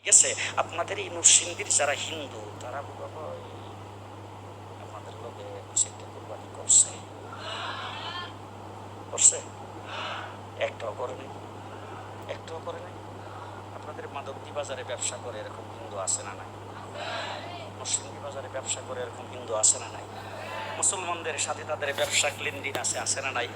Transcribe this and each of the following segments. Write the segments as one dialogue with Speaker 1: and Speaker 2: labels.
Speaker 1: ঠিক আছে? আপনাদের এই নরসিংদীর যারা হিন্দু তারা আপনাদের লোকে একটা কুরবানি করছে করছে একটাও করেনি, একটাও করেনি। আপনাদের মাধবদী বাজারে ব্যবসা করে এরকম হিন্দু আছে না নাই? নরসিংদী বাজারে ব্যবসা করে এরকম হিন্দু আছে না নাই? মুসলমানদের সাথে তাদের ব্যবসা লেনদেন আছে না নাই?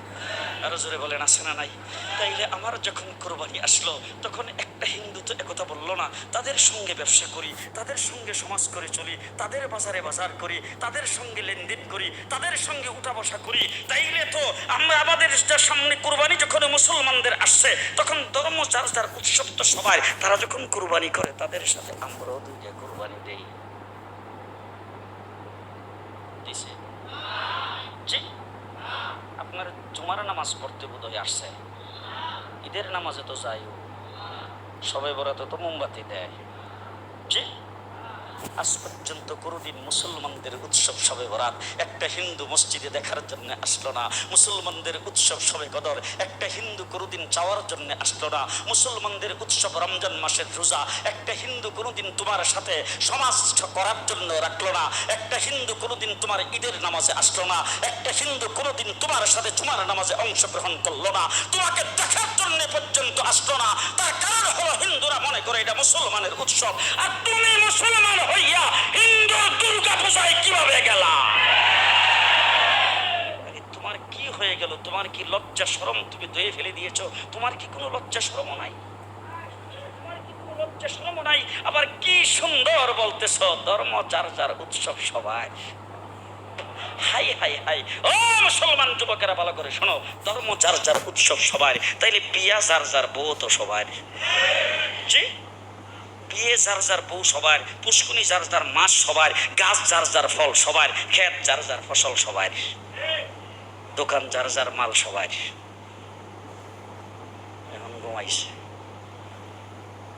Speaker 1: আরো জোরে বলেন আছে না নাই? তাইলে আমার যখন কোরবানি আসলো তখন একটা হিন্দু তো একথা বললো না তাদের সঙ্গে ব্যবসা করি, তাদের সঙ্গে সমাজ করে চলি, তাদের বাজারে বাজার করি, তাদের সঙ্গে লেনদেন করি, তাদের সঙ্গে উঠা বসা করি। তাইলে তো আমরা আমাদের সামনে কোরবানি যখন মুসলমানদের আসছে তখন ধর্ম যার যার উৎসব তো সবাই, তারা যখন কোরবানি করে তাদের সাথে আমরাও দুইটা কোরবানি দেই। দিছে জি। আপনার জুমার নামাজ পড়তে বোধহয় আসছে, ঈদের নামাজে তো যাইও, সবে বরাতে তো মোমবাতি দেয়। জি, আজ পর্যন্ত কোনোদিন মুসলমানদের উৎসব শবে বরাত একটা হিন্দু মসজিদে দেখার জন্য আসলো না। মুসলমানদের উৎসব শবে কদর একটা হিন্দু কোনোদিন চাওয়ার জন্য আসলো না। মুসলমানদের উৎসব রমজান মাসের রোজা একটা হিন্দু কোনোদিন তোমার সাথে সমাজ করার জন্য রাখলো না। একটা হিন্দু কোনোদিন তোমার ঈদের নামাজে আসলো না। একটা হিন্দু কোনোদিন তোমার সাথে জুমার নামাজে অংশগ্রহণ করলো না, তোমাকে দেখার জন্য পর্যন্ত আসলো না। তার কারণ হলো হিন্দুরা মনে করে এটা মুসলমানের উৎসব, আর তুমি মুসলমান হইয়া হিন্দু দুর্গা পূজায় কিভাবে গেলা? তোমার কি হয়ে গেল? তোমার কি লজ্জা শরম তুমি ধুয়ে ফেলে দিয়েছো? তোমার কি কোনো লজ্জা শরম নাই? তোমার কি কোনো লজ্জা শরম নাই? আবার কি সুন্দর বলতেছ ধর্ম যার যার উৎসব সবাই। হাই হাই হাই, ও মুসলমান যুবকেরা ভালো করে শোনো, ধর্ম যার যার উৎসব সবার, তাইলে বিয়া যার যার বউ তো সবার। জি, বিয়ে যার যার বউ সবার, পুষ্কুনি যার যার মাছ সবার, গাছ যার যার ফল সবার, ক্ষেত যার যার ফসল সবার, দোকান যার যার মাল সবার। এখন ঘুমাইছে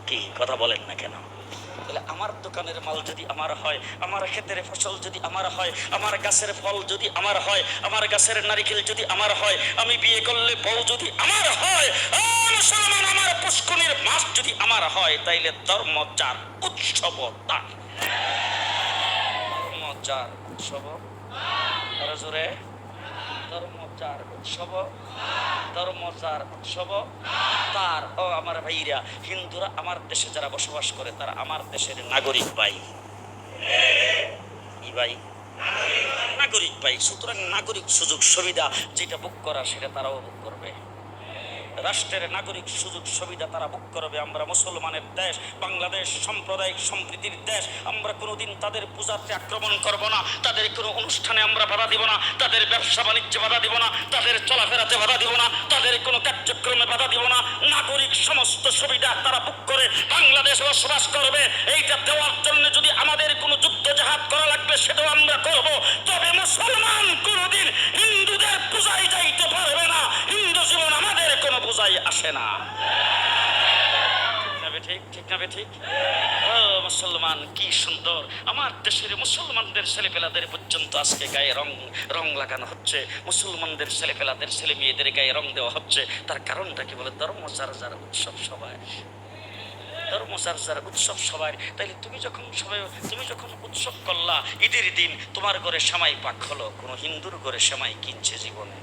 Speaker 1: কি কথা বলেন না কেন? তাহলে আমার দোকানের মাল যদি আমার হয়, আমার ক্ষেতের ফসল যদি আমার হয়, আমার গাছের ফল যদি আমার হয়, আমার গাছের নারিকেল যদি আমার হয়, আমি বিয়ে করলে বউ যদি আমার হয়, মুসলমান আমার পুষ্কুনির মাছ যদি আমার হয়, তাইলে ধর্ম যার উৎসব তার। ধর্ম যার উৎসব আরো জোরে, ধর্ম যার উৎসব, ধর্ম যার উৎসব তার। ও আমার ভাইরা, হিন্দুরা আমার দেশে যারা বসবাস করে তারা আমার দেশের নাগরিক ভাই। কি ভাই? নাগরিক ভাই। সুতরাং নাগরিক সুযোগ সুবিধা যেটা বুক করা সেটা তারাও বুক করবে। রাষ্ট্রের নাগরিক সুযোগ সুবিধা তারা ভোগ করবে। আমরা মুসলমানের দেশ, বাংলাদেশ সাম্প্রদায়িক সম্প্রীতির দেশ, আমরা কোনোদিন তাদের পূজাতে আক্রমণ করব না, তাদের কোনো অনুষ্ঠানে আমরা বাধা দিব না, তাদের ব্যবসা বাণিজ্যে বাধা দিব না, তাদের চলাফেরাতে বাধা দিব না, তাদের কোনো কার্যক্রমে বাধা দিব না। নাগরিক সমস্ত সুবিধা তারা ভোগ করে বাংলাদেশে বসবাস করবে। এইটা দেওয়ার জন্য যদি আমাদের কোনো যুদ্ধ জাহাজ করা লাগবে সেটাও আমরা করব। তবে মুসলমান কোনোদিন হিন্দুদের পূজায় যাইতে পারবে না। হিন্দু জীবন আমাদের কোনো পূজায় আসে না। ঠিক ঠিক না ঠিক? ও মুসলমান, কি সুন্দর আমার দেশের মুসলমানদের ছেলেপেলাদের পর্যন্ত আজকে গায়ে রং রং লাগানো হচ্ছে। মুসলমানদের ছেলেপেলাদের ছেলে মেয়েদের গায়ে রং দেওয়া হচ্ছে। তার কারণটা কি? বলে ধর্ম যার যার উৎসব সবাই, ধর্ম যার যার উৎসব সবাই। তাইলে তুমি যখন উৎসব করলা ঈদের দিন, তোমার ঘরে সেমাই পাক হলো, কোনো হিন্দুর ঘরে সেমাই কিনছে জীবনে?